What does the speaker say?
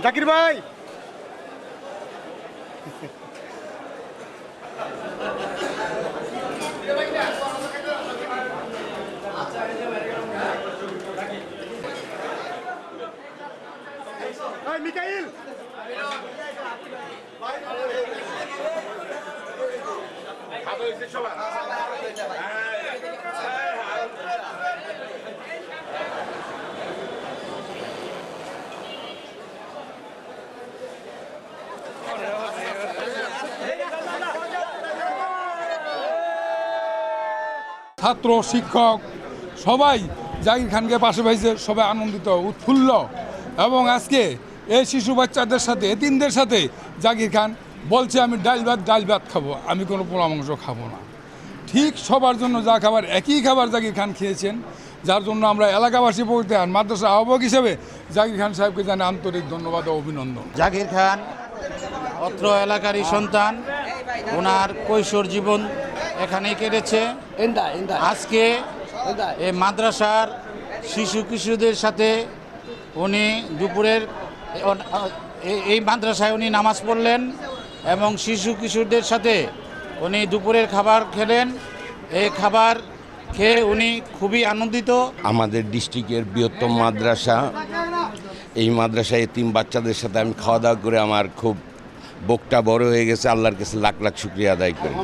জাকির ভাই মিকাইল ছাত্র শিক্ষক সবাই জাকির খানকে পাশে পাইছে, সবাই আনন্দিত উৎফুল্ল। এবং আজকে এই শিশু বাচ্চাদের সাথে এতিমদের সাথে জাকির খান বলছে আমি ডাল ভাত খাবো, আমি কোনো পোড়া মাংস খাবো না। ঠিক সবার জন্য যা খাবার একই খাবার জাকির খান খেয়েছেন, যার জন্য আমরা এলাকাবাসী বলতে মাদ্রাসা আহ্বায়ক হিসেবে জাকির খান সাহেবকে জানাই আন্তরিক ধন্যবাদ ও অভিনন্দন। জাকির খান অত্র এলাকারই সন্তান, ওনার কৈশোর জীবন এখানেই কেটেছে। আজকে এই মাদ্রাসার শিশু কিশোরদের সাথে উনি দুপুরের এই মাদ্রাসায় উনি নামাজ পড়লেন এবং শিশু কিশোরদের সাথে উনি দুপুরের খাবার খেলেন। এই খাবার খেয়ে উনি খুবই আনন্দিত। আমাদের ডিস্ট্রিক্টের বৃহত্তম মাদ্রাসা, এই মাদ্রাসায় এতিম বাচ্চাদের সাথে আমি খাওয়া দাওয়া করে আমার খুব বুকটা বড় হয়ে গেছে। আল্লাহর কাছে লাখ লাখ শুকরিয়া আদায় করি।